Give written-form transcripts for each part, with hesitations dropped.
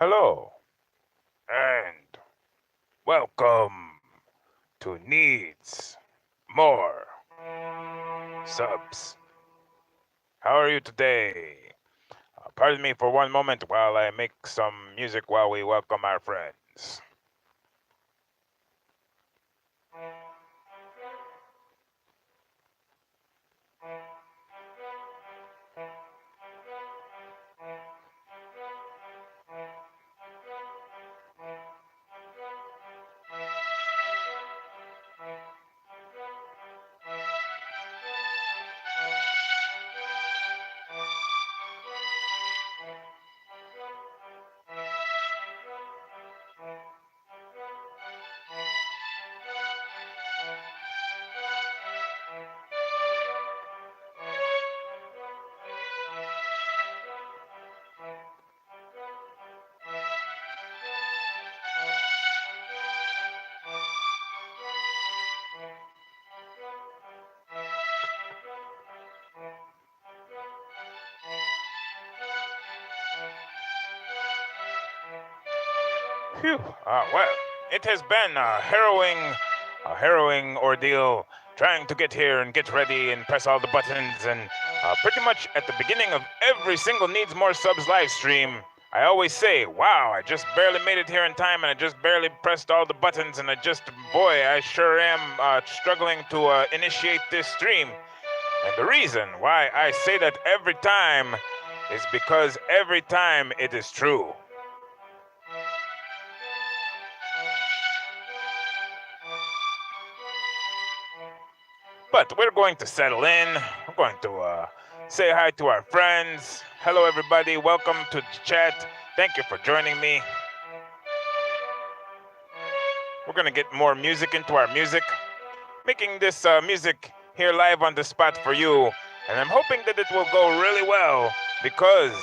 Hello and welcome to Needs More Subs. How are you today? Pardon me for one moment while I make some music while we welcome our friends. Phew. Well, it has been a harrowing ordeal trying to get here and get ready and press all the buttons. And pretty much at the beginning of every single Needs More Subs live stream, I always say, wow, I just barely made it here in time and I just barely pressed all the buttons. And boy, I sure am struggling to initiate this stream. And the reason why I say that every time is because every time it is true. But we're going to settle in. We're going to say hi to our friends. Hello, everybody. Welcome to the chat. Thank you for joining me. We're going to get more music into our music, making this music here live on the spot for you. And I'm hoping that it will go really well because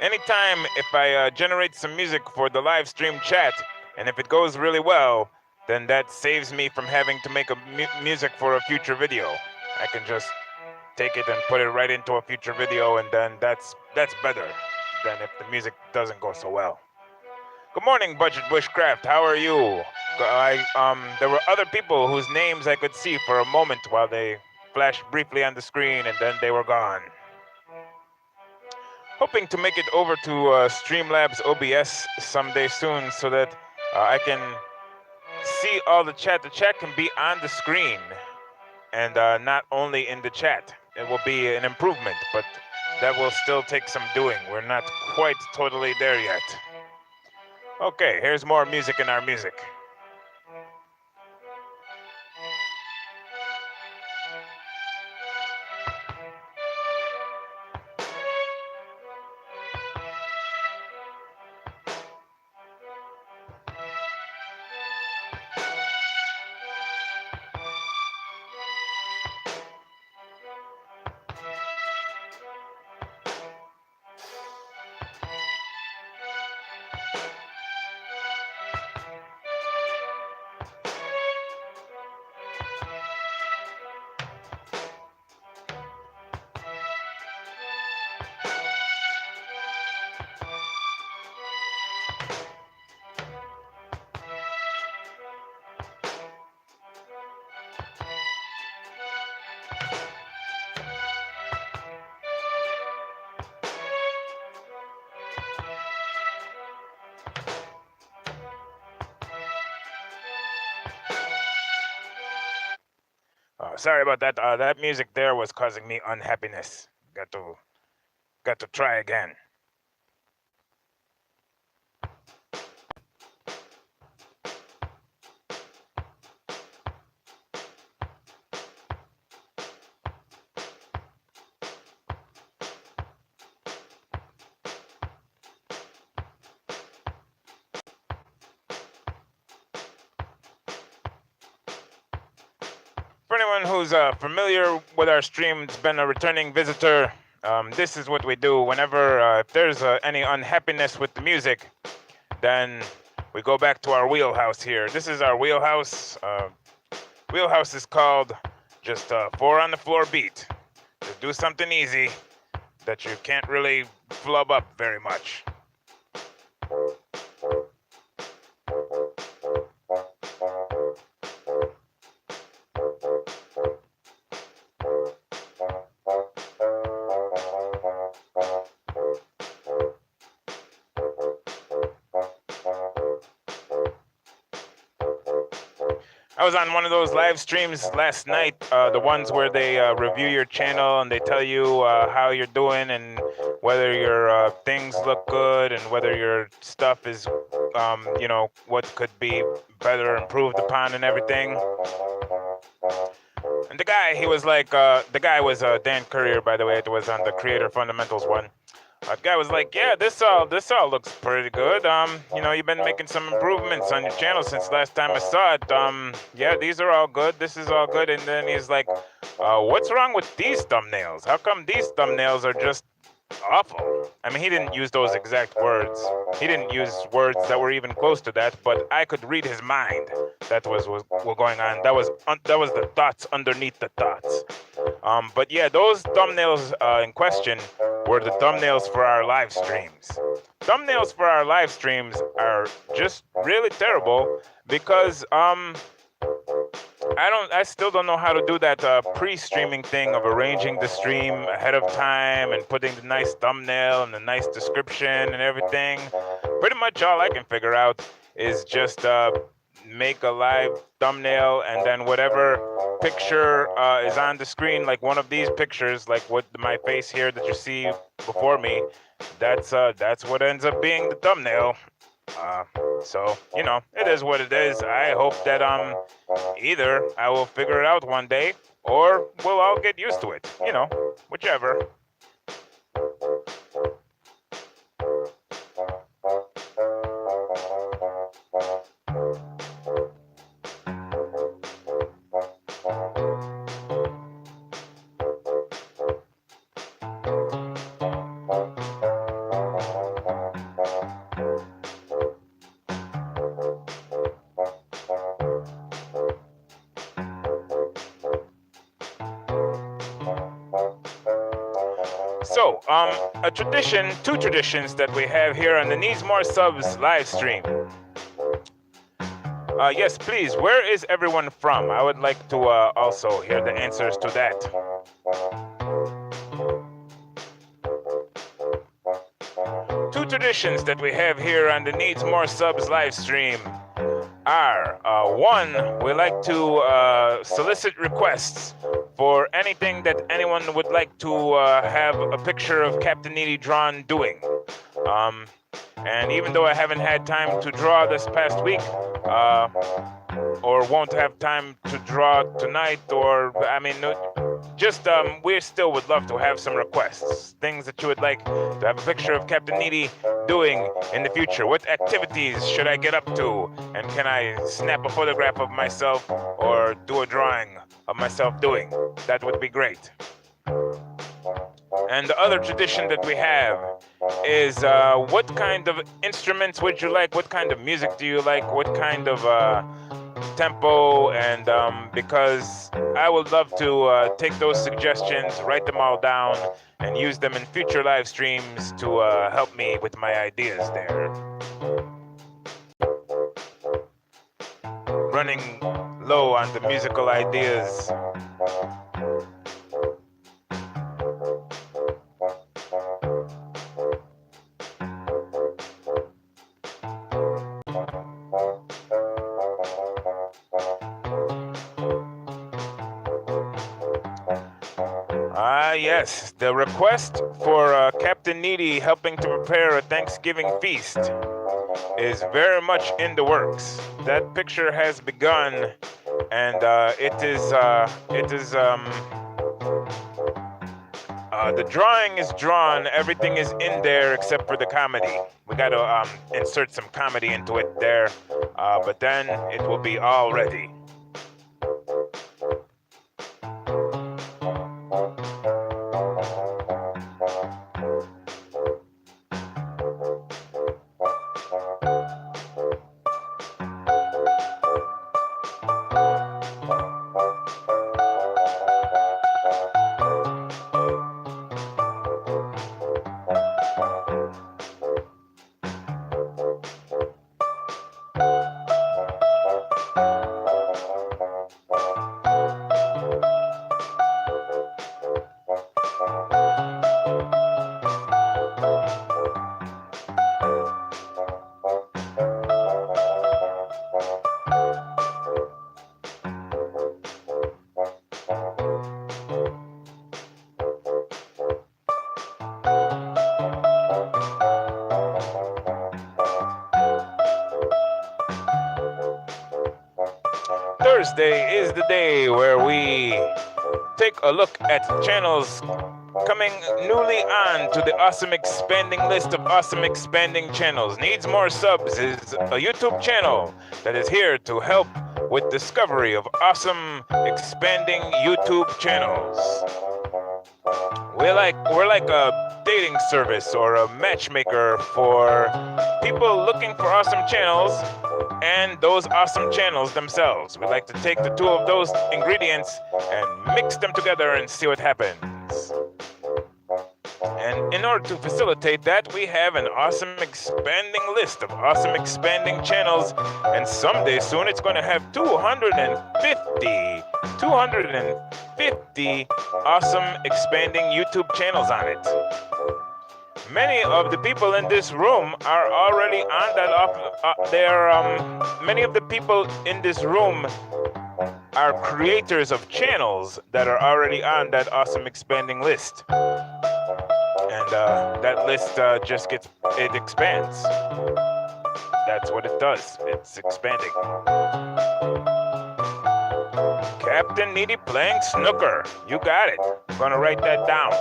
anytime if I generate some music for the live stream chat, and if it goes really well, then that saves me from having to make a music for a future video. I can just take it and put it right into a future video, and then that's better than if the music doesn't go so well. Good morning, Budget Bushcraft. How are you? There were other people whose names I could see for a moment while they flashed briefly on the screen, and then they were gone. Hoping to make it over to Streamlabs OBS someday soon so that I can see all the chat. The chat can be on the screen and not only in the chat. It will be an improvement, but that will still take some doing. We're not quite totally there yet. Okay, here's more music in our music. Sorry about that. That music there was causing me unhappiness. Got to try again. For anyone who's familiar with our stream, it's been a returning visitor. This is what we do whenever if there's any unhappiness with the music, then we go back to our wheelhouse here. This is our wheelhouse. Wheelhouse is called just a 4 on the floor beat. Just do something easy that you can't really flub up very much. I was on one of those live streams last night, the ones where they review your channel and they tell you how you're doing and whether your things look good and whether your stuff is, what could be better improved upon and everything. And the guy, he was like, the guy was Dan Courier, by the way. It was on the Creator Fundamentals one. The guy was like, yeah, this all looks pretty good. You've been making some improvements on your channel since last time I saw it. Yeah, these are all good. This is all good. And then he's like, what's wrong with these thumbnails? How come these thumbnails are just awful? I mean, he didn't use those exact words. He didn't use words that were even close to that, but I could read his mind. That was what going on. That was the thoughts underneath the thoughts. But yeah, those thumbnails in question were the thumbnails for our live streams. Thumbnails for our live streams are just really terrible because I still don't know how to do that pre-streaming thing of arranging the stream ahead of time and putting the nice thumbnail and the nice description and everything. Pretty much all I can figure out is just make a live thumbnail and then whatever picture is on the screen, like one of these pictures, like what my face here that you see before me, that's what ends up being the thumbnail. So it is what it is. I hope that either I will figure it out one day or we'll all get used to it. Whichever. So, two traditions that we have here on the Needs More Subs live stream. Yes, please, where is everyone from? I would like to also hear the answers to that. Two traditions that we have here on the Needs More Subs live stream are, one, we like to solicit requests for anything that anyone would like to have a picture of Captain Needy drawn doing. And even though I haven't had time to draw this past week, or won't have time to draw tonight, we still would love to have some requests. Things that you would like to have a picture of Captain Needy doing in the future. What activities should I get up to? And can I snap a photograph of myself or do a drawing of myself doing? That would be great. And the other tradition that we have is what kind of instruments would you like? What kind of music do you like? What kind of tempo? And because I would love to take those suggestions, write them all down, and use them in future live streams to help me with my ideas there. Running low on the musical ideas. Yes, the request for Captain Needy helping to prepare a Thanksgiving feast is very much in the works. That picture has begun, and the drawing is drawn. Everything is in there except for the comedy. We got to insert some comedy into it there, but then it will be all ready. Wednesday is the day where we take a look at channels coming newly on to the awesome expanding list of awesome expanding channels. Needs More Subs is a YouTube channel that is here to help with discovery of awesome expanding YouTube channels. We're like a dating service or a matchmaker for people looking for awesome channels and those awesome channels themselves. We like to take the two of those ingredients and mix them together and see what happens. And in order to facilitate that, we have an awesome expanding list of awesome expanding channels. And someday soon it's going to have 250 awesome expanding YouTube channels on it. Many of the people in this room are already on that. Many of the people in this room are creators of channels that are already on that awesome expanding list. And that list it expands. That's what it does. It's expanding. Captain Needy playing snooker. You got it. I'm gonna write that down.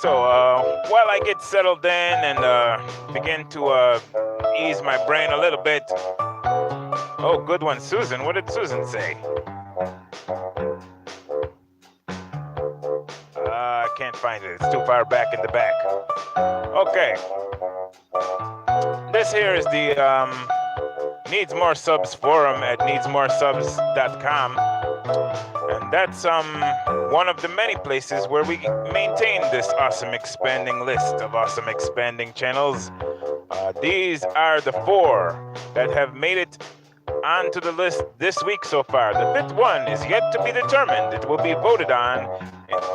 So while I get settled in and begin to ease my brain a little bit. Oh, good one, Susan. What did Susan say? I can't find it. It's too far back in the back. Okay. This here is the Needs More Subs forum at needsmoresubs.com. And that's one of the many places where we maintain this awesome expanding list of awesome expanding channels. These are the 4 that have made it onto the list this week so far. The 5th one is yet to be determined. It will be voted on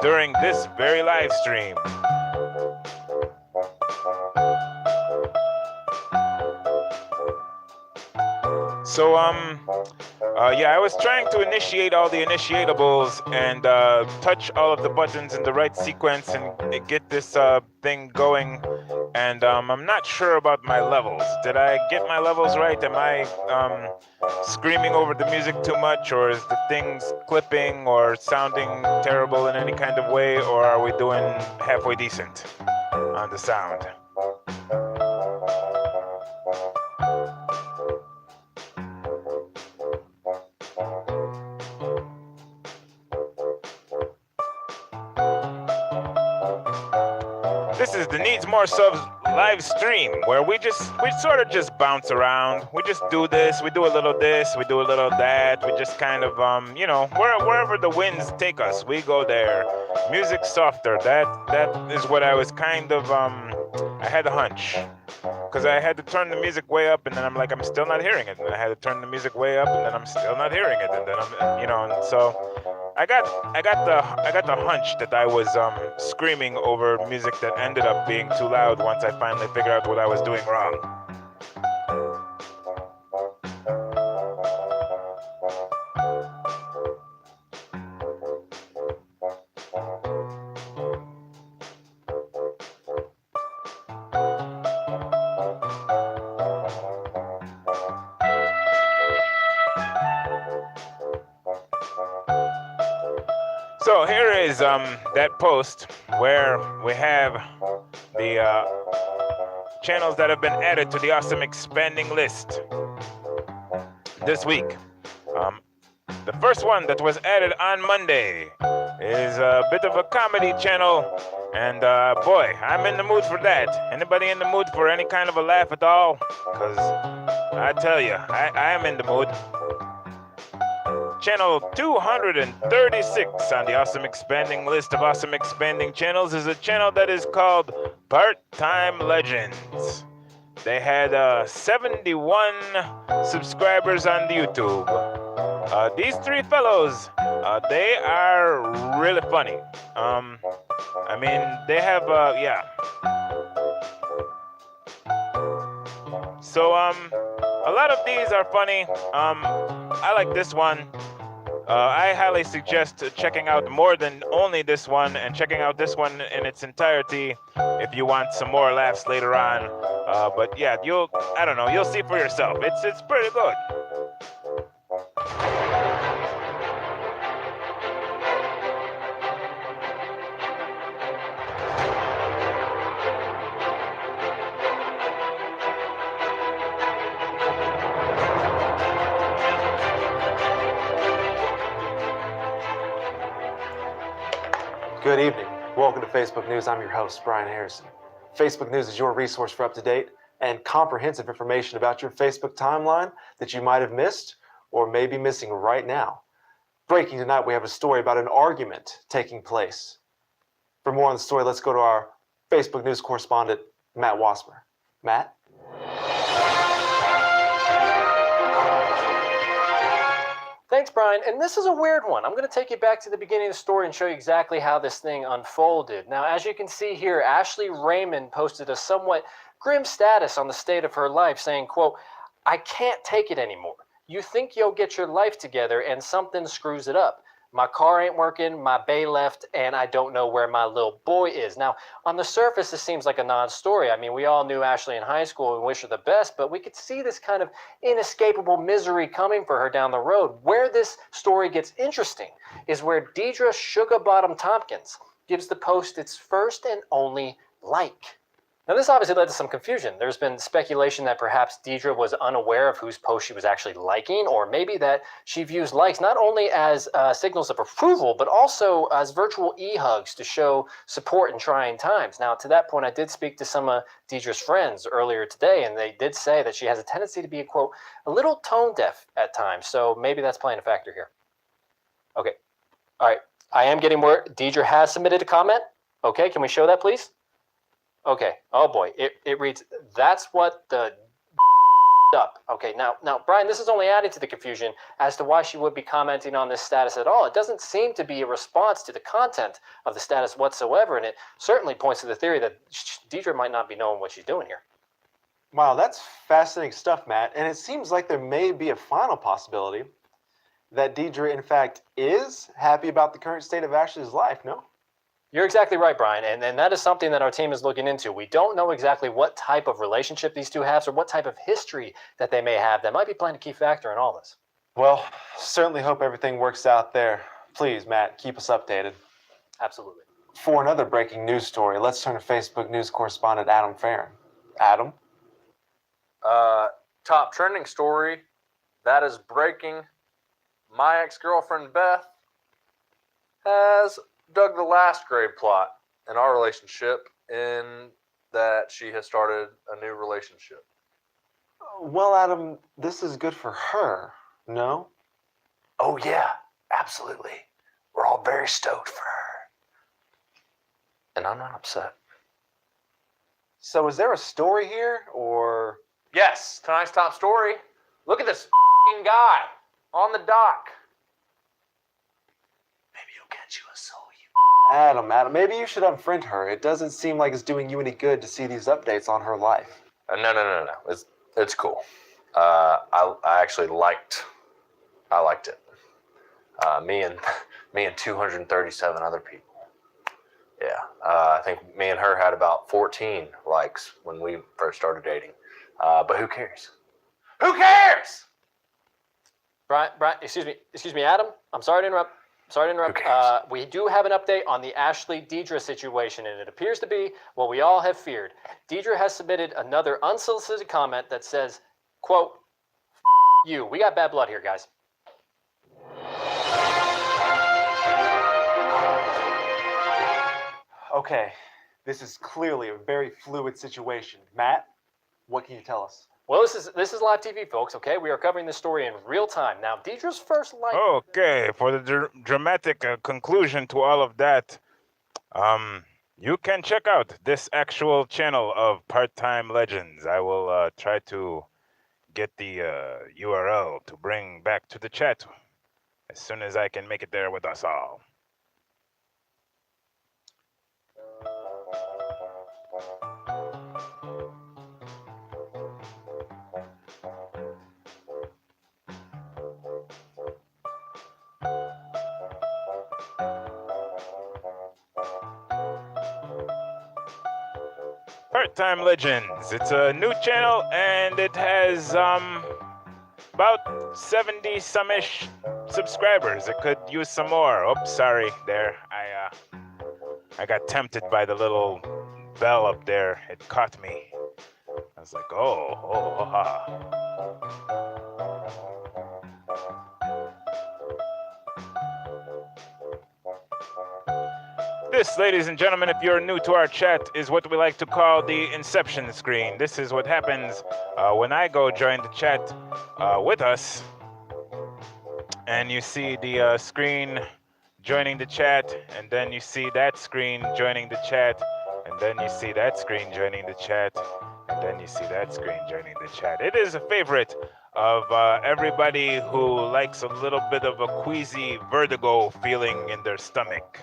during this very live stream. So, I was trying to initiate all the initiatables and touch all of the buttons in the right sequence and get this thing going. And I'm not sure about my levels. Did I get my levels right? Am I screaming over the music too much? Or is the thing clipping or sounding terrible in any kind of way? Or are we doing halfway decent on the sound? This is the Needs More Subs live stream where we sort of just bounce around. We just do this, we do a little this, we do a little that. We just kind of, wherever the winds take us, we go there. Music softer, that is what I was kind of, I had a hunch. Because I had to turn the music way up and then I'm like, I'm still not hearing it. And then I had to turn the music way up and then I'm still not hearing it. And then and so I got the hunch that I was screaming over music that ended up being too loud once I finally figured out what I was doing wrong. So here is that post where we have the channels that have been added to the awesome expanding list this week. The first one that was added on Monday is a bit of a comedy channel, and boy, I'm in the mood for that. Anybody in the mood for any kind of a laugh at all? Because I tell you, I am in the mood. Channel 236 on the awesome expanding list of awesome expanding channels is a channel that is called Part-Time Legends. They had 71 subscribers on the YouTube. These 3 fellows, they are really funny. They have, So, A lot of these are funny. I like this one. I highly suggest checking out more than only this one and checking out this one in its entirety if you want some more laughs later on. But yeah, I don't know, you'll see for yourself. It's pretty good. Good evening. Welcome to Facebook News. I'm your host, Brian Harrison. Facebook News is your resource for up-to-date and comprehensive information about your Facebook timeline that you might have missed or may be missing right now. Breaking tonight, we have a story about an argument taking place. For more on the story, let's go to our Facebook News correspondent, Matt Wasmer. Matt? Thanks, Brian. And this is a weird one. I'm going to take you back to the beginning of the story and show you exactly how this thing unfolded. Now, as you can see here, Ashley Raymond posted a somewhat grim status on the state of her life saying, quote, "I can't take it anymore. You think you'll get your life together and something screws it up. My car ain't working, my bae left, and I don't know where my little boy is." Now, on the surface, this seems like a non-story. I mean, we all knew Ashley in high school and wish her the best, but we could see this kind of inescapable misery coming for her down the road. Where this story gets interesting is where Deidre Sugar Bottom Tompkins gives the post its first and only like. Now, this obviously led to some confusion. There's been speculation that perhaps Deidre was unaware of whose post she was actually liking, or maybe that she views likes not only as signals of approval, but also as virtual e-hugs to show support in trying times. Now, to that point, I did speak to some of Deidre's friends earlier today, and they did say that she has a tendency to be, quote, a little tone deaf at times, so maybe that's playing a factor here. Okay, all right, I am getting more. Deidre has submitted a comment. Okay, can we show that, please? Okay. Oh boy. It reads, "That's what the up." Okay. Now, Brian, this is only adding to the confusion as to why she would be commenting on this status at all. It doesn't seem to be a response to the content of the status whatsoever, and it certainly points to the theory that Deidre might not be knowing what she's doing here. Wow, that's fascinating stuff, Matt. And it seems like there may be a final possibility that Deidre, in fact, is happy about the current state of Ashley's life, no? You're exactly right, Brian, and that is something that our team is looking into. We don't know exactly what type of relationship these two have or what type of history that they may have that might be playing a key factor in all this. Well, certainly hope everything works out there. Please, Matt, keep us updated. Absolutely. For another breaking news story, let's turn to Facebook News correspondent Adam Farron. Adam? Top trending story that is breaking. My ex-girlfriend Beth has dug the last grave plot in our relationship in that she has started a new relationship. Well, Adam, this is good for her, no? Oh yeah, absolutely. We're all very stoked for her. And I'm not upset. So is there a story here, or... Yes, tonight's top story. Look at this f***ing guy on the dock. Maybe he'll catch you a soul, you. Adam, maybe you should unfriend her. It doesn't seem like it's doing you any good to see these updates on her life. No. It's cool. I actually liked it. Me and 237 other people. Yeah, I think me and her had about 14 likes when we first started dating. But who cares? Who cares? Brian, excuse me, Adam. I'm sorry to interrupt. Who cares? We do have an update on the Ashley Deidre situation, and it appears to be what we all have feared. Deidre has submitted another unsolicited comment that says, quote, "You, we got bad blood here, guys." Okay, this is clearly a very fluid situation. Matt, what can you tell us? Well, this is live TV, folks. Okay, we are covering this story in real time now. Deidre's first like. Okay, for the dramatic conclusion to all of that, you can check out this actual channel of Part-Time Legends. I will try to get the URL to bring back to the chat as soon as I can make it there with us all. Part-Time Legends. It's a new channel and it has about 70 some-ish subscribers. It could use some more. Oops, sorry there. I got tempted by the little bell up there. It caught me. I was like, oh, ha. This, ladies and gentlemen, if you're new to our chat, is what we like to call the inception screen. This is what happens when I go join the chat with us, and you see the screen joining the chat, and then you see that screen joining the chat, and then you see that screen joining the chat, and then you see that screen joining the chat. It is a favorite of everybody who likes a little bit of a queasy vertigo feeling in their stomach.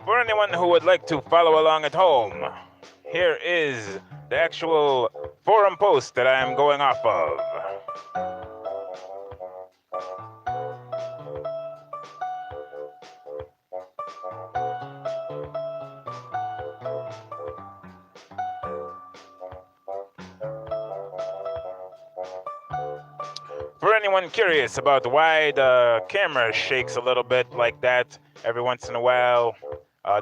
For anyone who would like to follow along at home, here is the actual forum post that I am going off of. For anyone curious about why the camera shakes a little bit like that every once in a while,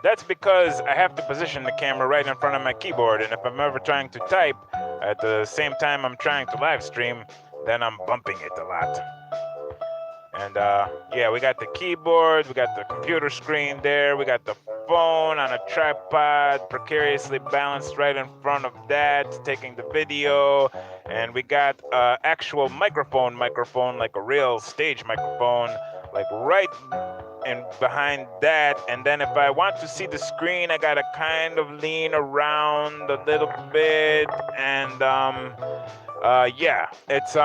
that's because I have to position the camera right in front of my keyboard, and if I'm ever trying to type at the same time I'm trying to live stream, then I'm bumping it a lot. And yeah, we got the keyboard, we got the computer screen there, we got the phone on a tripod, precariously balanced right in front of that, taking the video, and we got actual microphone, like a real stage microphone, like right in behind that. And then if I want to see the screen, I gotta kind of lean around a little bit, and yeah, it's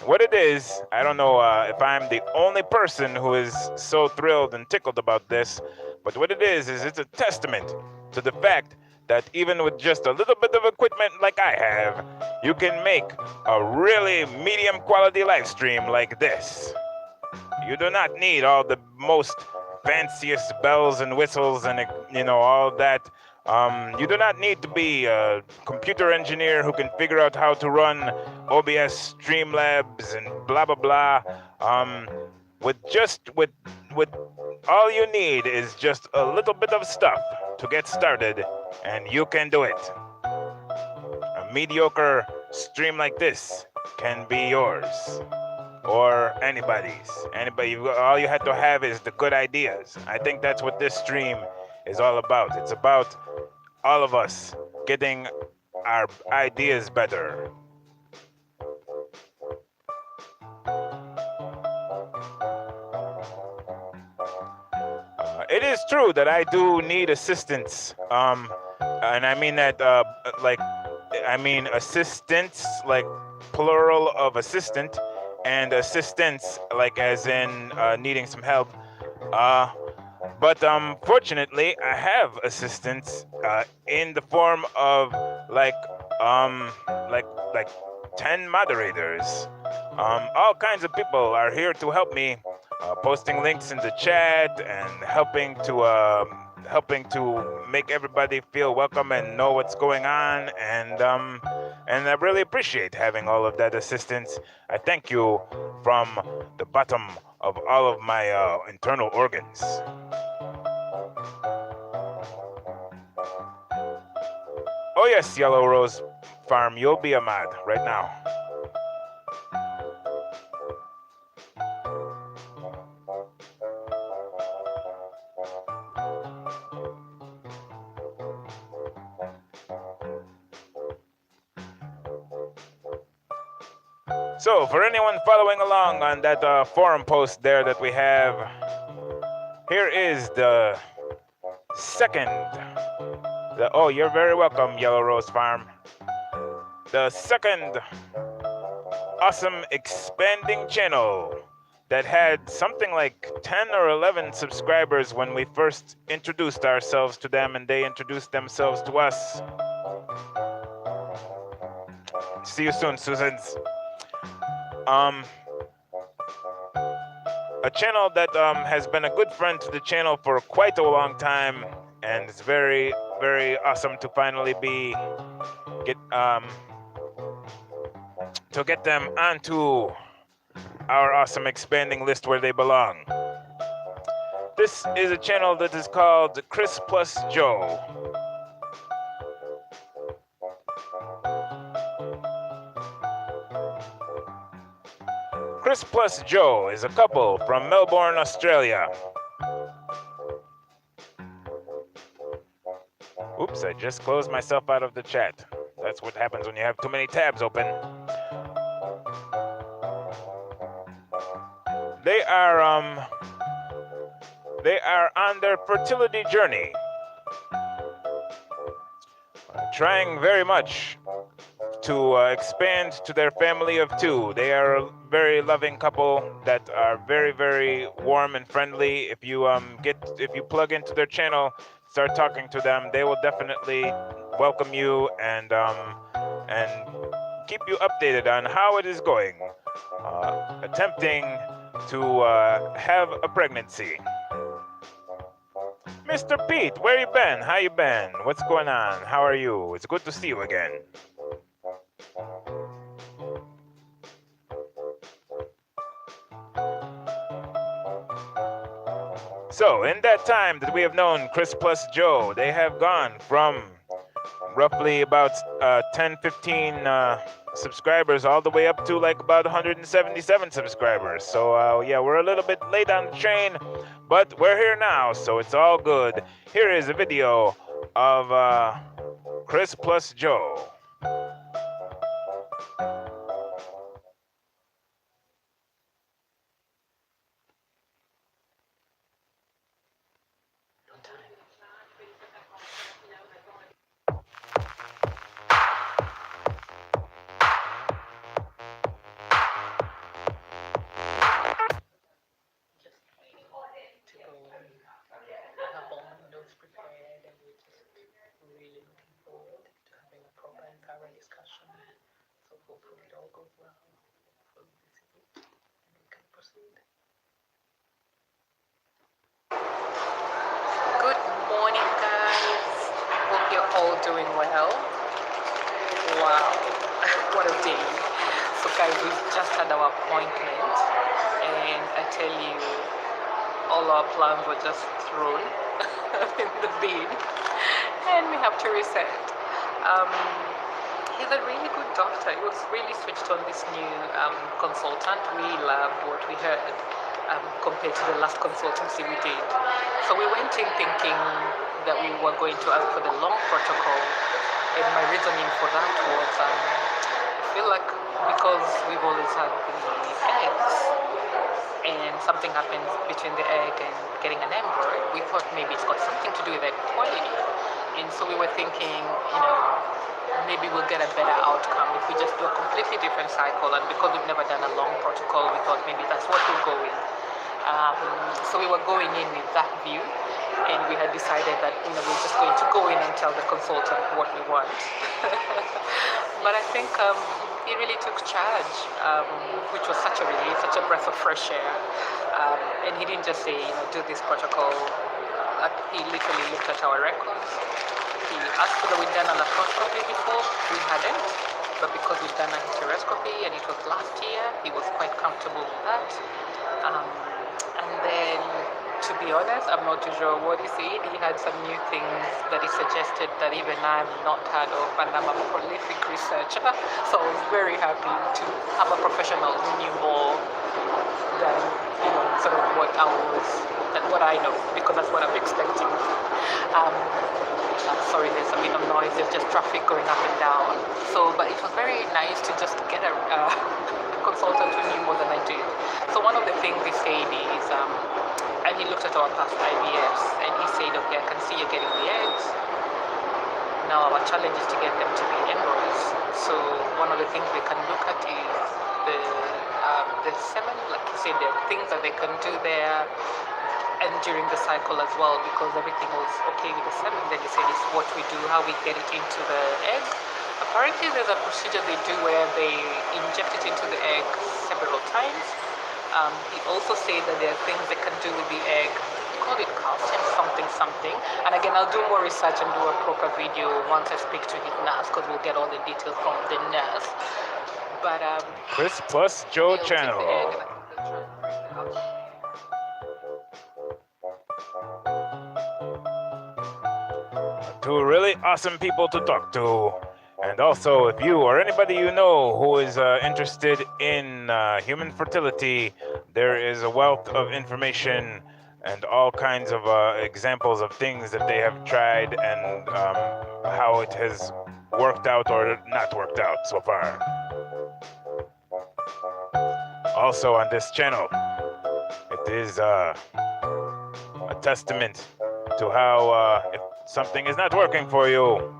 what it is. I don't know if I'm the only person who is so thrilled and tickled about this, but what it is it's a testament to the fact that even with just a little bit of equipment like I have, you can make a really medium quality live stream like this. You do not need all the most fanciest bells and whistles and, you know, all that. You do not need to be a computer engineer who can figure out how to run OBS Streamlabs and blah blah blah. With all you need is just a little bit of stuff to get started, and you can do it. A mediocre stream like this can be yours. Or anybody's. All you have to have is the good ideas. I think that's what this stream is all about. It's about all of us getting our ideas better. It is true that I do need assistance. And I mean that, assistance, like plural of assistant, and assistance, like as in needing some help. But fortunately, I have assistance in the form of like 10 moderators. All kinds of people are here to help me, posting links in the chat and helping to make everybody feel welcome and know what's going on, and I really appreciate having all of that assistance. I thank you from the bottom of all of my internal organs. Oh yes, Yellow Rose Farm, you'll be a mod right now. So, for anyone following along on that forum post there that we have, here is the second. Oh, you're very welcome, Yellow Rose Farm. the second awesome expanding channel that had something like 10 or 11 subscribers when we first introduced ourselves to them and they introduced themselves to us. See you soon, Susans. A channel that has been a good friend to the channel for quite a long time, and it's very, very awesome to finally get them onto our awesome expanding list where they belong. This is a channel that is called Chris Plus Joe. Chris Plus Joe is a couple from Melbourne, Australia. Oops, I just closed myself out of the chat. That's what happens when you have too many tabs open. They are on their fertility journey, trying very much to expand to their family of 2. They are a very loving couple that are very, very warm and friendly. If you plug into their channel, start talking to them, they will definitely welcome you and keep you updated on how it is going, attempting to have a pregnancy. Mr. Pete, where you been? How you been? What's going on? How are you? It's good to see you again. So, in that time that we have known Chris Plus Joe, they have gone from roughly about 10, 15 subscribers all the way up to like about 177 subscribers. So, yeah, we're a little bit late on the train, but we're here now, so it's all good. Here is a video of Chris Plus Joe. All doing well. Wow, what a day. So guys, we've just had our appointment and I tell you, all our plans were just thrown in the bin and we have to reset. He's a really good doctor. He was really switched on this new consultant. We loved what we heard compared to the last consultancy we did. So we went in thinking that we were going to ask for the long protocol, and my reasoning for that was I feel like because we've always had the eggs and something happens between the egg and getting an embryo, we thought maybe it's got something to do with egg quality. And so we were thinking, maybe we'll get a better outcome if we just do a completely different cycle. And because we've never done a long protocol, we thought maybe that's what we'll go with. So we were going in with that view, and we had decided that we're just going to go in and tell the consultant what we want. But I think he really took charge, which was such a relief, such a breath of fresh air. And he didn't just say, do this protocol. He literally looked at our records. He asked whether we'd done a laparoscopy before. We hadn't, but because we'd done a hysteroscopy and it was last year, he was quite comfortable with that. And then, to be honest, I'm not too sure what he said. He had some new things that he suggested that even I've not heard of, and I'm a prolific researcher, so I was very happy to have a professional who knew more than sort of what I know, because that's what I'm expecting. Sorry, there's a bit of noise. There's just traffic going up and down. But it was very nice to just get a consultant who knew more than I did. So one of the things he said is, and he looked at our past IVFs and he said, okay, I can see you're getting the eggs. Now our challenge is to get them to be embryos. So one of the things they can look at is the semen, like you said, there are things that they can do there and during the cycle as well, because everything was okay with the semen. Then they said it's what we do, how we get it into the egg. Apparently there's a procedure they do where they inject it into the egg several times. He also said that there are things they can do with the egg. They call it calcium something. And again, I'll do more research and do a proper video once I speak to his nurse, because we'll get all the details from the nurse. But Chris Plus Joe they'll take channel. the egg and they'll transfer it out. Two really awesome people to talk to. And also, if you or anybody you know who is interested in human fertility, there is a wealth of information and all kinds of examples of things that they have tried and how it has worked out or not worked out so far. Also on this channel, it is a testament to how if something is not working for you,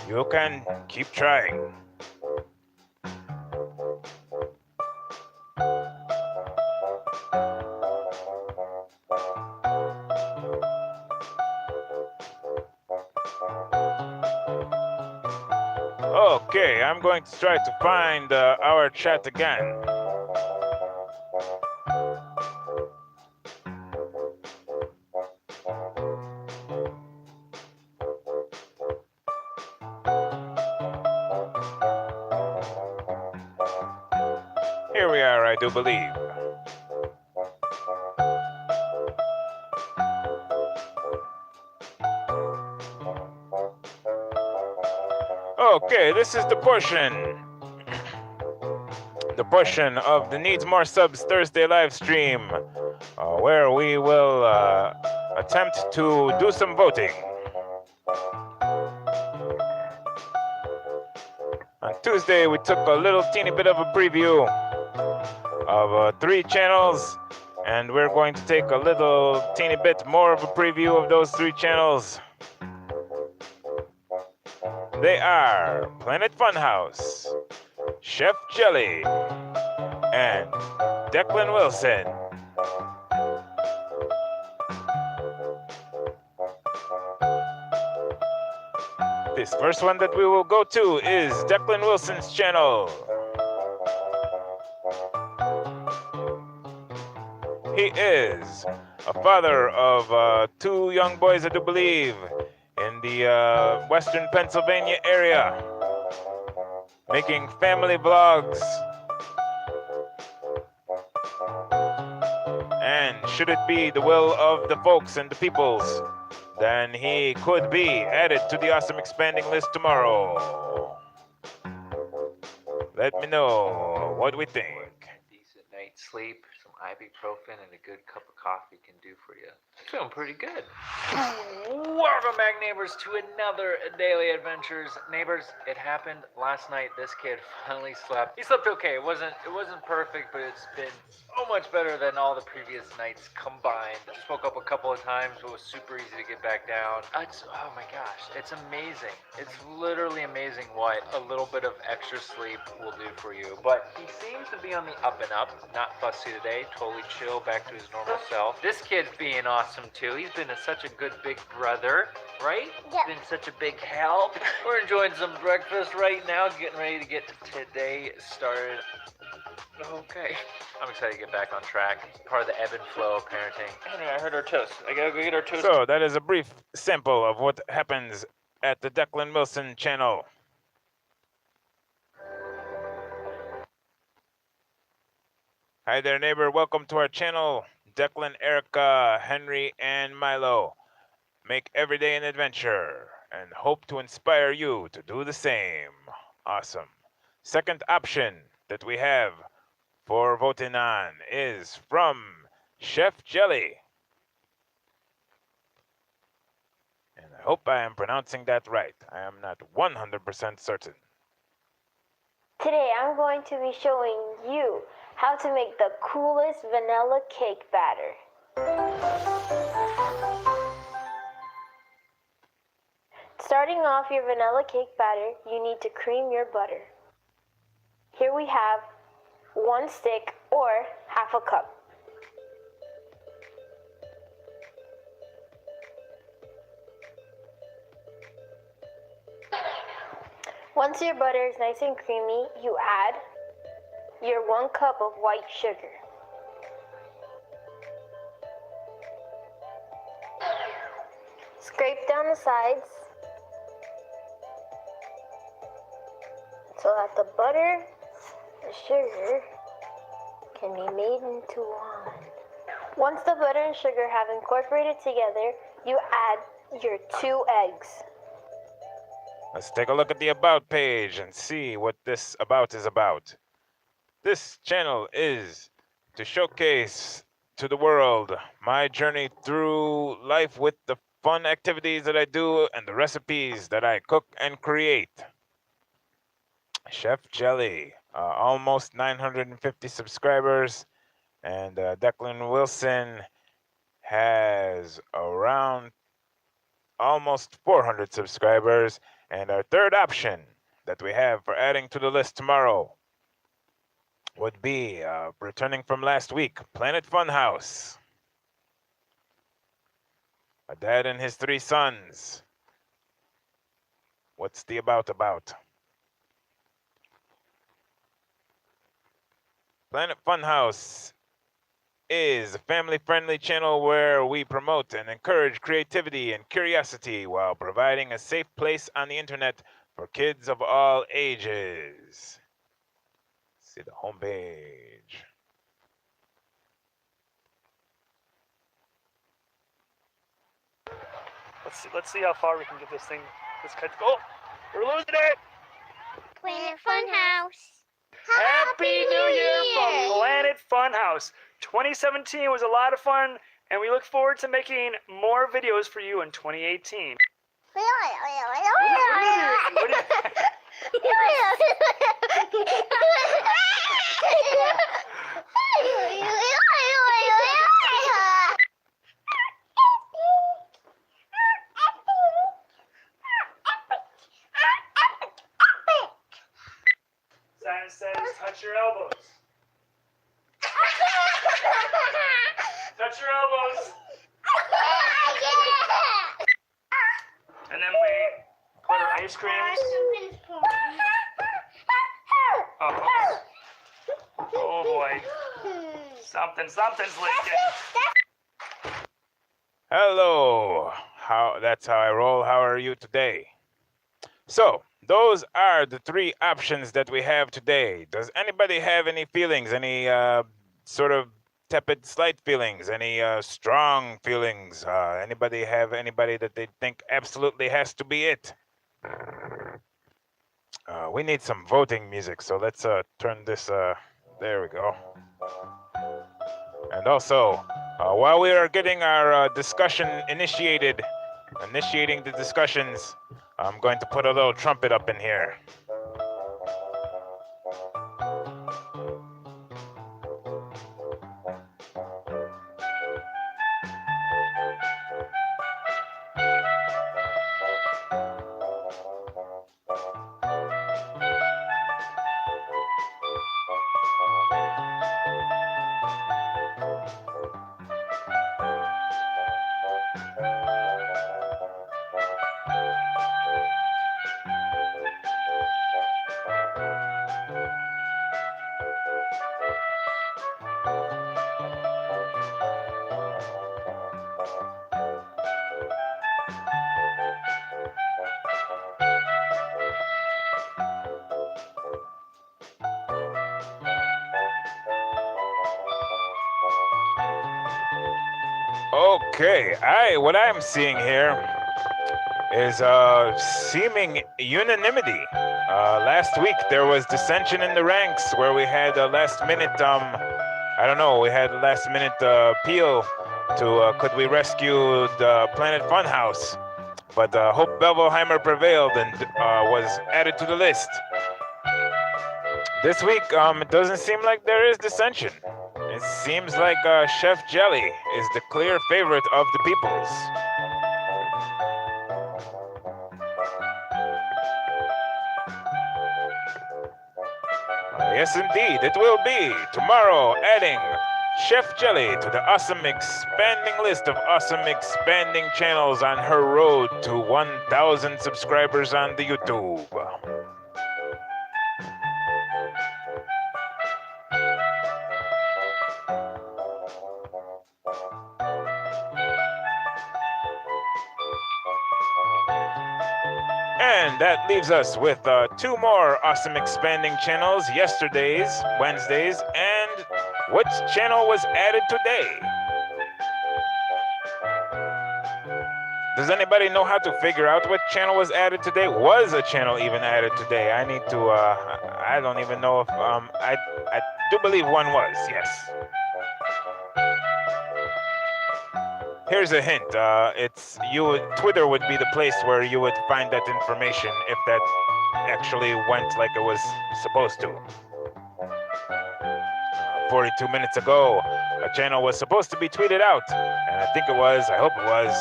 you can keep trying. Okay, I'm going to try to find our chat again. Here we are, I do believe. Okay, this is the portion of the Needs More Subs Thursday live stream where we will attempt to do some voting. On Tuesday, we took a little teeny bit of a preview of 3 channels, and we're going to take a little teeny bit more of a preview of those 3 channels. They are Planet Funhouse, Chef Jelly, and Declan Wilson. This first one that we will go to is Declan Wilson's channel. He is a father of 2 young boys, I do believe, in the western Pennsylvania area, making family vlogs. And should it be the will of the folks and the peoples, then he could be added to the awesome expanding list tomorrow. Let me know what we think. Decent night's sleep, some ibuprofen, and a good cup of coffee can do for you. Feeling pretty good. Welcome back, neighbors, to another Daily Adventures. Neighbors, it happened last night. This kid finally slept. He slept okay. It wasn't perfect, but it's been so much better than all the previous nights combined. Just woke up a couple of times. It was super easy to get back down. Oh my gosh, it's amazing. It's literally amazing what a little bit of extra sleep will do for you. But he seems to be on the up and up. Not fussy today. Totally chill, back to his normal self. This kid's being awesome too. He's been such a good big brother, right? Yeah. Been such a big help. We're enjoying some breakfast right now, getting ready to get today started. Okay. I'm excited to get back on track. Part of the ebb and flow of parenting. Anyway, I heard our toast. I gotta go get our toast. So that is a brief sample of what happens at the Declan Wilson channel. Hi there, neighbor. Welcome to our channel. Declan, Erica, Henry, and Milo make every day an adventure and hope to inspire you to do the same. Awesome. Second option that we have for voting on is from Chef Jelly. And I hope I am pronouncing that right. I am not 100% certain. Today I'm going to be showing you how to make the coolest vanilla cake batter. To starting off your vanilla cake batter, you need to cream your butter. Here we have 1 stick or half a cup. Once your butter is nice and creamy, you add your 1 cup of white sugar. Scrape down the sides so that the butter, the sugar, can be made into one. Once the butter and sugar have incorporated together, you add your 2 eggs. Let's take a look at the About page and see what this About is about. This channel is to showcase to the world my journey through life with the fun activities that I do and the recipes that I cook and create. Chef Jelly, almost 950 subscribers, and Declan Wilson has around almost 400 subscribers. And our third option that we have for adding to the list tomorrow would be returning from last week, Planet Funhouse. A dad and his 3 sons. What's the about? Planet Funhouse is a family-friendly channel where we promote and encourage creativity and curiosity while providing a safe place on the internet for kids of all ages. See the homepage. Let's see how far we can get this kite to go. Oh, we're losing it! Planet Funhouse. Happy New Year from Planet Funhouse. 2017 was a lot of fun, and we look forward to making more videos for you in 2018. Simon says, touch your elbows. Touch your elbows. And then we put our ice creams. Oh boy. Something's leaking. Hello. That's how I roll. How are you today? So, those are the 3 options that we have today. Does anybody have any feelings, any sort of tepid, slight feelings, any strong feelings? Anybody have anybody that they think absolutely has to be it? We need some voting music, so let's turn this, there we go. And also, while we are getting our discussion initiating the discussions, I'm going to put a little trumpet up in here. Okay, what I'm seeing here is seeming unanimity. Last week there was dissension in the ranks where we had a last minute, we had a last minute appeal to could we rescue the Planet Funhouse. But Hope Bevelheimer prevailed and was added to the list. This week, it doesn't seem like there is dissension. It seems like Chef Jelly is the clear favorite of the peoples. Yes, indeed, it will be. Tomorrow, adding Chef Jelly to the awesome expanding list of awesome expanding channels on her road to 1,000 subscribers on the YouTube. And that leaves us with 2 more awesome expanding channels, yesterday's, Wednesdays, and which channel was added today? Does anybody know how to figure out what channel was added today? Was a channel even added today? I need to, I don't even know if, I do believe one was, yes. Here's a hint. Twitter would be the place where you would find that information if that actually went like it was supposed to. 42 minutes ago, a channel was supposed to be tweeted out, and I think it was. I hope it was.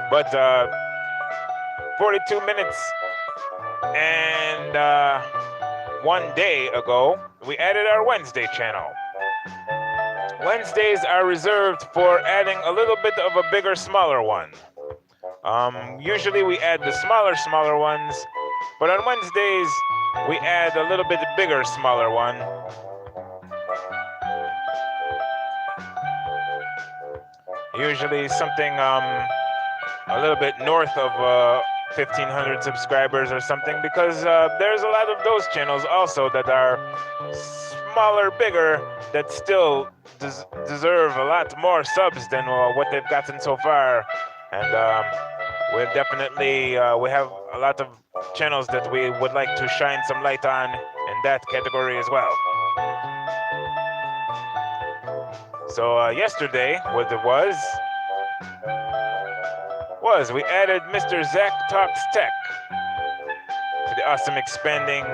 But 42 minutes and 1 day ago, we added our Wednesday channel. Wednesdays are reserved for adding a little bit of a bigger, smaller one. Usually we add the smaller ones, but on Wednesdays we add a little bit bigger, smaller one. Usually something a little bit north of 1,500 subscribers or something, because there's a lot of those channels also that are smaller, bigger, that still deserve a lot more subs than what they've gotten so far. And we've definitely, we have a lot of channels that we would like to shine some light on in that category as well. So yesterday, what it was we added Mr. Zach Talks Tech to the awesome expanding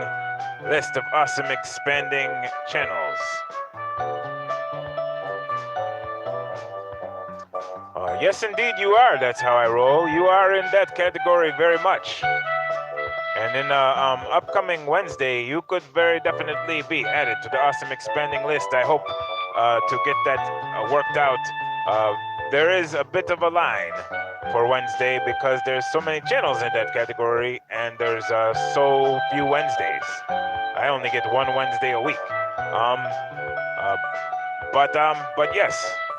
list of awesome expanding channels. Yes, indeed, you are. That's how I roll. You are in that category very much. And in upcoming Wednesday, you could very definitely be added to the awesome expanding list. I hope to get that worked out. There is a bit of a line for Wednesday because there's so many channels in that category, and there's so few Wednesdays. I only get one Wednesday a week.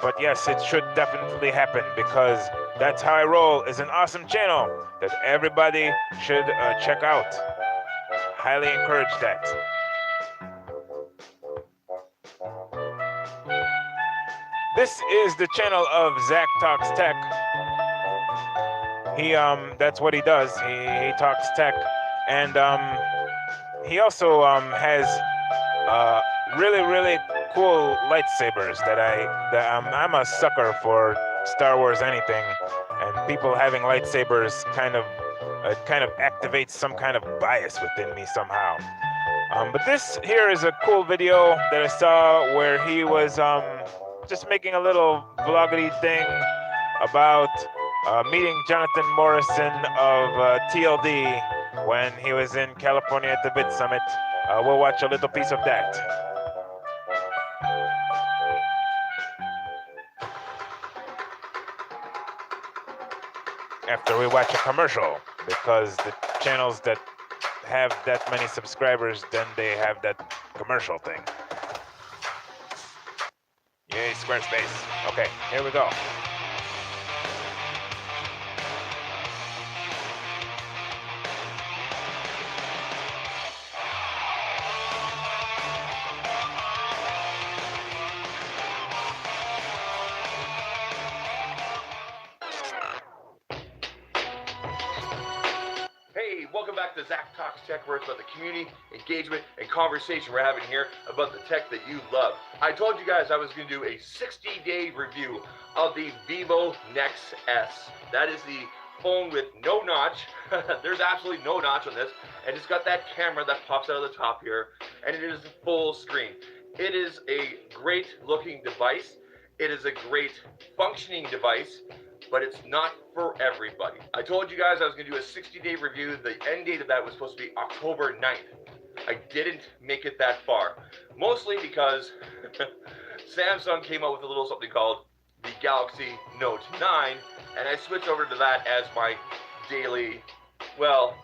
But yes, it should definitely happen, because That's How I Roll is an awesome channel that everybody should check out. Highly encourage that. This is the channel of Zach Talks Tech. That's what he does. He talks tech, and he also has really cool lightsabers that I'm a sucker for Star Wars anything, and people having lightsabers kind of activates some kind of bias within me somehow. But this here is a cool video that I saw where he was just making a little vloggity thing about meeting Jonathan Morrison of TLD when he was in California at the Vid Summit. We'll watch a little piece of that. After we watch a commercial, because the channels that have that many subscribers, then they have that commercial thing. Yay, Squarespace. Okay, here we go. Hey, welcome back to Zach Talks Tech, where it's about the community, engagement, and conversation we're having here about the tech that you love. I told you guys I was going to do a 60-day review of the Vivo Nex S. That is the phone with no notch. There's absolutely no notch on this, and it's got that camera that pops out of the top here, and it is full screen. It is a great looking device. It is a great functioning device, but it's not for everybody. I told you guys I was going to do a 60-day review. The end date of that was supposed to be October 9th. I didn't make it that far. Mostly because Samsung came out with a little something called the Galaxy Note 9, and I switched over to that as my daily, well,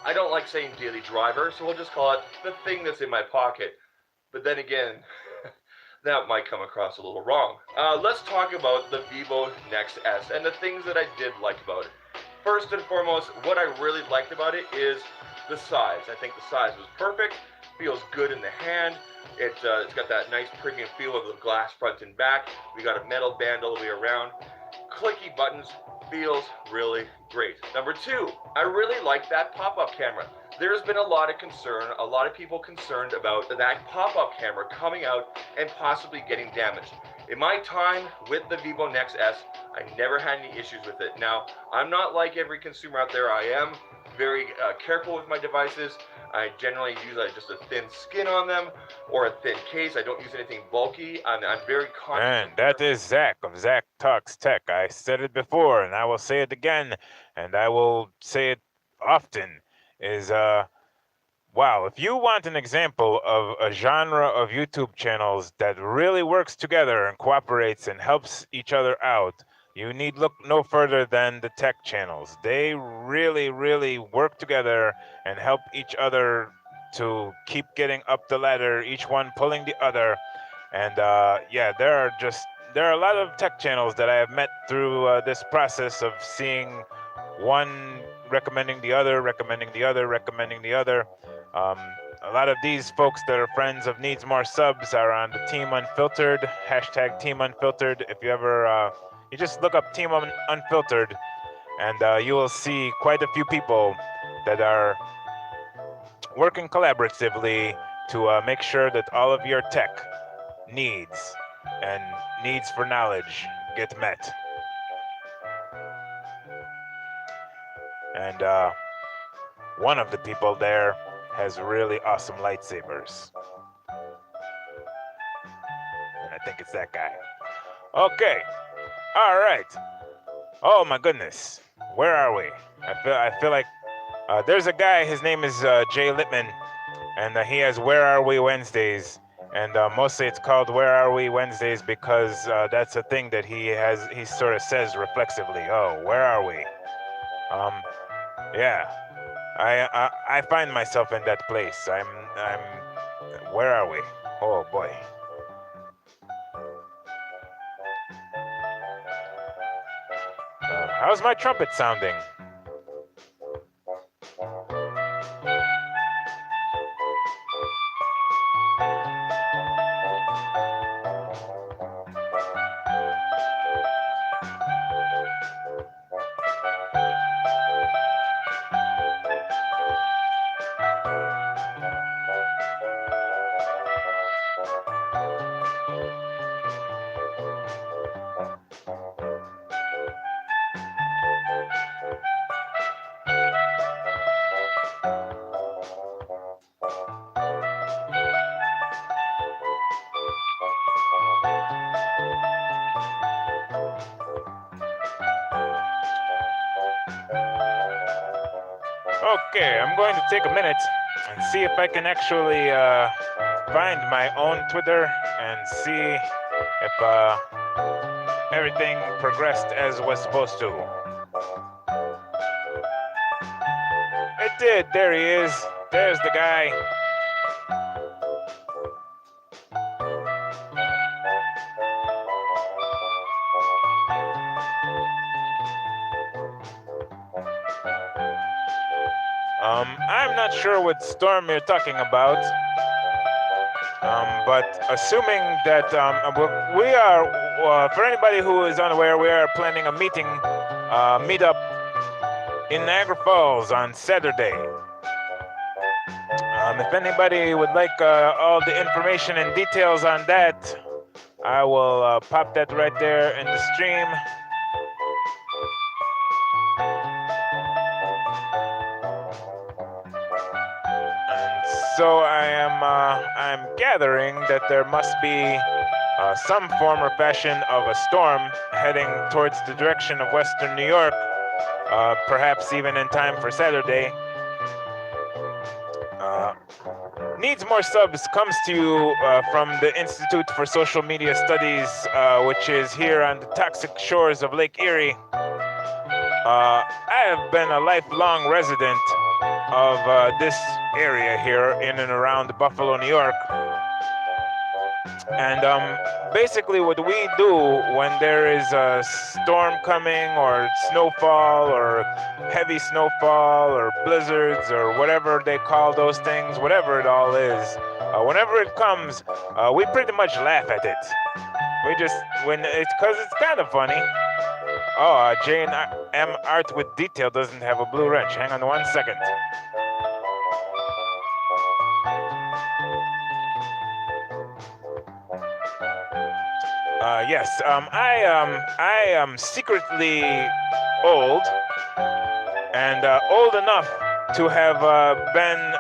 I don't like saying daily driver, so we'll just call it the thing that's in my pocket. But then again, that might come across a little wrong. Let's talk about the Vivo Nex S and the things that I did like about it. First and foremost, what I really liked about it is the size. I think the size was perfect, feels good in the hand. It's got that nice premium feel of the glass front and back. We got a metal band all the way around. Clicky buttons, feels really great. Number two, I really like that pop-up camera. There's been a lot of concern, a lot of people concerned about that pop-up camera coming out and possibly getting damaged. In my time with the Vivo Nex S, I never had any issues with it. Now, I'm not like every consumer out there. I am very careful with my devices. I generally use just a thin skin on them or a thin case. I don't use anything bulky. I'm very conscious. And that is Zach of Zach Talks Tech. I said it before, and I will say it again, and I will say it often, is, wow, if you want an example of a genre of YouTube channels that really works together and cooperates and helps each other out, you need look no further than the tech channels. They really, really work together and help each other to keep getting up the ladder, each one pulling the other. And yeah, there are a lot of tech channels that I have met through this process of seeing one recommending the other, recommending the other, recommending the other. A lot of these folks that are friends of Needs More Subs are on the Team Unfiltered, hashtag Team Unfiltered. If you ever, you just look up Team Unfiltered, and you will see quite a few people that are working collaboratively to make sure that all of your tech needs and needs for knowledge get met. And one of the people there has really awesome lightsabers. And I think it's that guy. Okay. All right. Oh my goodness. Where are we? I feel like there's a guy, his name is Jay Littman, and he has Where Are We Wednesdays. And mostly it's called Where Are We Wednesdays because that's a thing that he sort of says reflexively. Oh, where are we? Yeah. I find myself in that place. Where are we? Oh boy. How's my trumpet sounding? Okay, I'm going to take a minute and see if I can actually find my own Twitter and see if everything progressed as was supposed to. It did. There he is. There's the guy. I'm not sure what storm you're talking about, but assuming that we are, for anybody who is unaware, we are planning a meetup in Niagara Falls on Saturday. If anybody would like all the information and details on that, I will pop that right there in the stream. So I'm gathering that there must be some form or fashion of a storm heading towards the direction of Western New York, perhaps even in time for Saturday. needs more subs comes to you from the Institute for Social Media Studies, which is here on the toxic shores of Lake Erie. I have been a lifelong resident of this area here in and around Buffalo, New York. And basically what we do when there is a storm coming or snowfall or heavy snowfall or blizzards or whatever they call those things, whatever it all is, whenever it comes, we pretty much laugh at it. We just, because it's kind of funny. Oh, Jane M. Art with Detail doesn't have a blue wrench. Hang on 1 second. Yes, I am secretly old, and old enough to have been,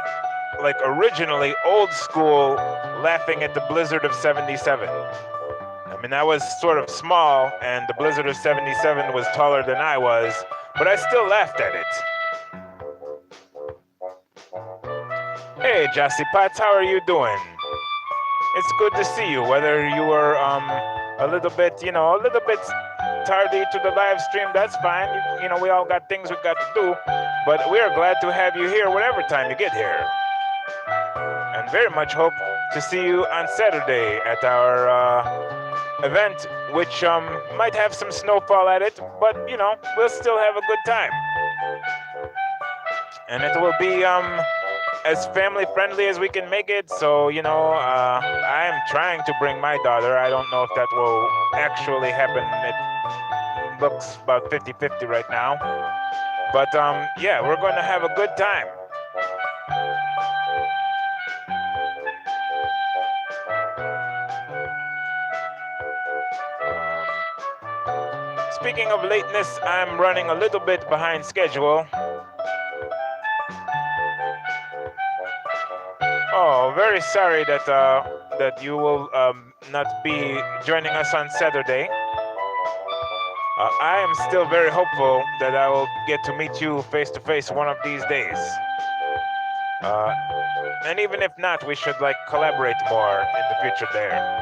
like, originally old school laughing at the blizzard of 77. I mean, I was sort of small, and the blizzard of 77 was taller than I was, but I still laughed at it. Hey, Jossie Potts, how are you doing? It's good to see you, whether you were, a little bit tardy to the live stream, that's fine. You know, we all got things we got to do, but we are glad to have you here whatever time you get here. And very much hope to see you on Saturday at our event, which might have some snowfall at it, but you know, we'll still have a good time. And it will be as family friendly as we can make it. So, you know, I am trying to bring my daughter. I don't know if that will actually happen. It looks about 50-50 right now. But yeah, we're going to have a good time. Speaking of lateness, I'm running a little bit behind schedule. Oh, very sorry that that you will not be joining us on Saturday. I am still very hopeful that I will get to meet you face to face one of these days. And even if not, we should like collaborate more in the future there.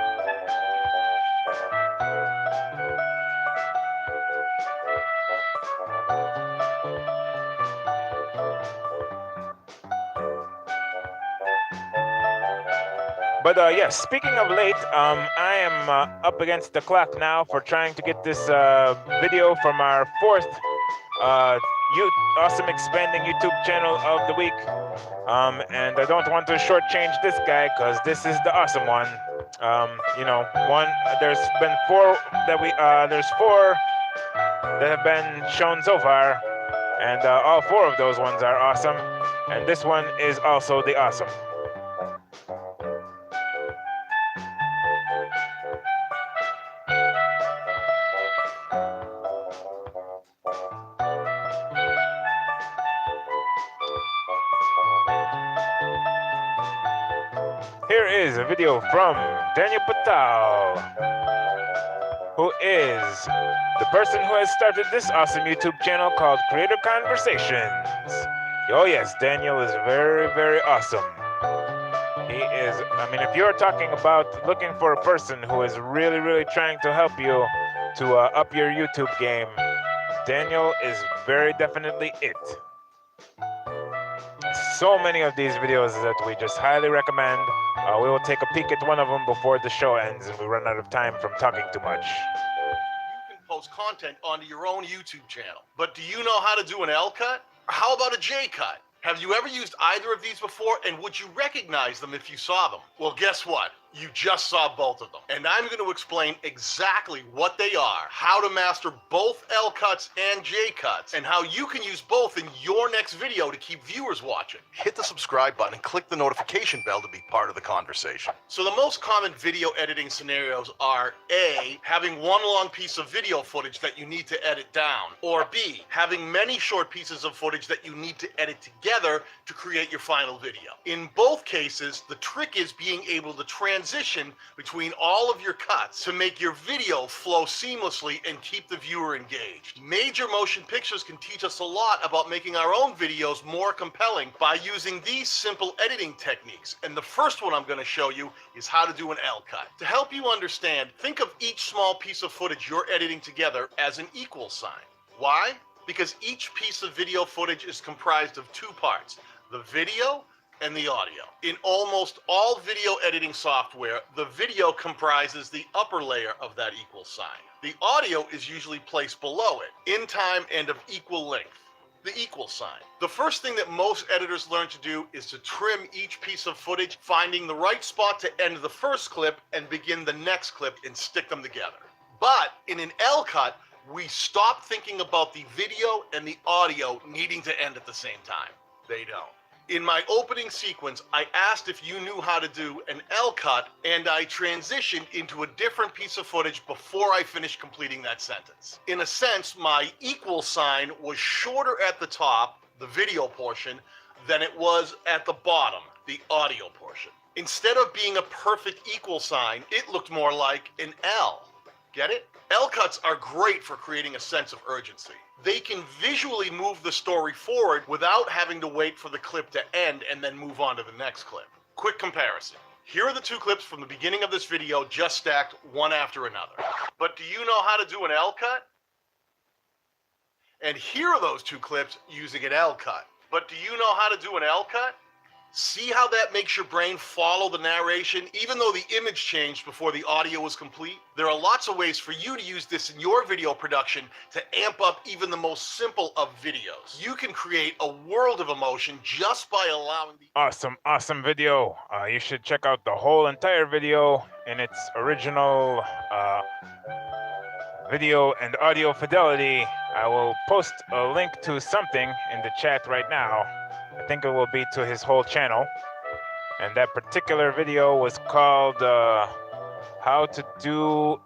But yes, speaking of late, I am up against the clock now for trying to get this video from our fourth awesome expanding YouTube channel of the week. And I don't want to shortchange this guy because this is the awesome one. You know, there's been four that have been shown so far, and all four of those ones are awesome. And this one is also the awesome. Here is a video from Daniel Patel, who is the person who has started this awesome YouTube channel called Creator Conversations. Oh yes, Daniel is very, very awesome. He is, I mean, if you're talking about looking for a person who is really, really trying to help you to up your YouTube game, Daniel is very definitely it. So many of these videos that we just highly recommend. We will take a peek at one of them before the show ends and we run out of time from talking too much. You can post content onto your own YouTube channel. But do you know how to do an L cut? Or how about a J cut? Have you ever used either of these before, and would you recognize them if you saw them? Well, guess what? You just saw both of them. And I'm going to explain exactly what they are, how to master both L cuts and J cuts, and how you can use both in your next video to keep viewers watching. Hit the subscribe button and click the notification bell to be part of the conversation. So the most common video editing scenarios are A, having one long piece of video footage that you need to edit down, or B, having many short pieces of footage that you need to edit together to create your final video. In both cases, the trick is being able to transition transition between all of your cuts to make your video flow seamlessly and keep the viewer engaged. Major motion pictures can teach us a lot about making our own videos more compelling by using these simple editing techniques. And the first one I'm going to show you is how to do an L-cut. To help you understand, think of each small piece of footage you're editing together as an equal sign. Why? Because each piece of video footage is comprised of two parts, the video and the audio. In almost all video editing software, the video comprises the upper layer of that equal sign. The audio is usually placed below it, in time and of equal length, the equal sign. The first thing that most editors learn to do is to trim each piece of footage, finding the right spot to end the first clip and begin the next clip and stick them together. But in an L-cut, we stop thinking about the video and the audio needing to end at the same time. They don't. In my opening sequence, I asked if you knew how to do an L-cut, and I transitioned into a different piece of footage before I finished completing that sentence. In a sense, my equal sign was shorter at the top, the video portion, than it was at the bottom, the audio portion. Instead of being a perfect equal sign, it looked more like an L. Get it? L-cuts are great for creating a sense of urgency. They can visually move the story forward without having to wait for the clip to end and then move on to the next clip. Quick comparison. Here are the two clips from the beginning of this video just stacked one after another. But do you know how to do an L-cut? And here are those two clips using an L-cut. But do you know how to do an L-cut? See how that makes your brain follow the narration even though the image changed before the audio was complete? There are lots of ways for you to use this in your video production to amp up even the most simple of videos. You can create a world of emotion just by allowing the... Awesome video. You should check out the whole entire video in its original video and audio fidelity. I will post a link to something in the chat right now. I think it will be to his whole channel. And that particular video was called How to Do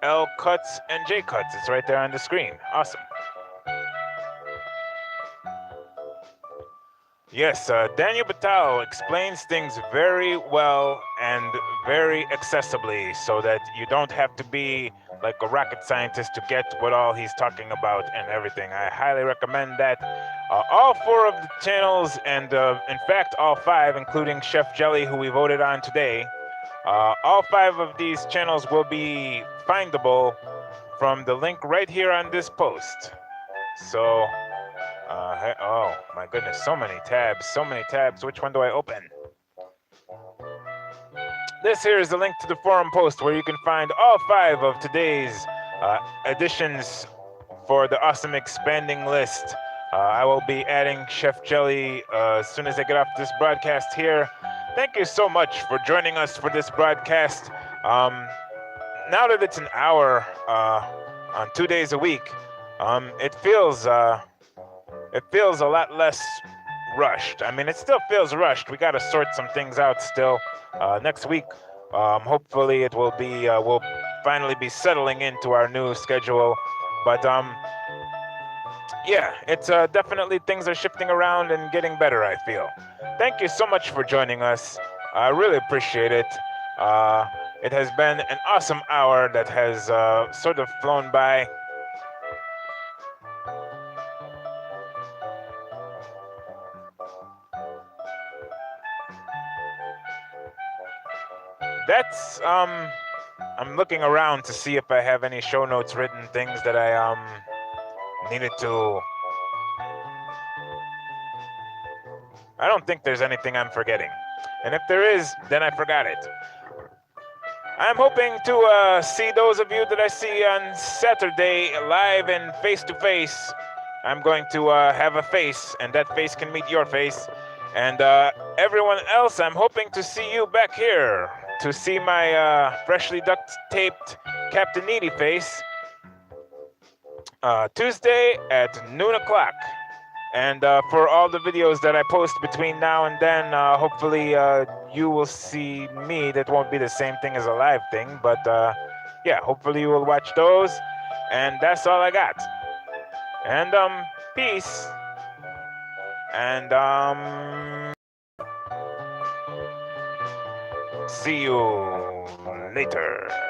L Cuts and J Cuts. It's right there on the screen. Awesome. Yes, Daniel Batal explains things very well and very accessibly so that you don't have to be like a rocket scientist to get what all he's talking about and everything. I highly recommend that. All four of the channels, and in fact all five, including Chef Jelly, who we voted on today, all five of these channels will be findable from the link right here on this post. So, oh my goodness, so many tabs. Which one do I open? This here is the link to the forum post where you can find all five of today's additions for the awesome expanding list. I will be adding Chef Jelly as soon as I get off this broadcast here. Thank you so much for joining us for this broadcast. Now that it's an hour on 2 days a week, it feels a lot less rushed. I mean, it still feels rushed. We got to sort some things out still. Next week, hopefully it will be, we'll finally be settling into our new schedule. But yeah, it's definitely things are shifting around and getting better, I feel. Thank you so much for joining us. I really appreciate it. It has been an awesome hour that has sort of flown by. That's, I'm looking around to see if I have any show notes written, things that I, needed to... I don't think there's anything I'm forgetting. And if there is, then I forgot it. I'm hoping to see those of you that I see on Saturday live and face-to-face. I'm going to have a face, and that face can meet your face. And everyone else, I'm hoping to see you back here to see my freshly duct-taped Captain Needy face Tuesday at noon o'clock. And for all the videos that I post between now and then, hopefully you will see me. That won't be the same thing as a live thing, but yeah, hopefully you will watch those. And that's all I got. And peace. And See you later.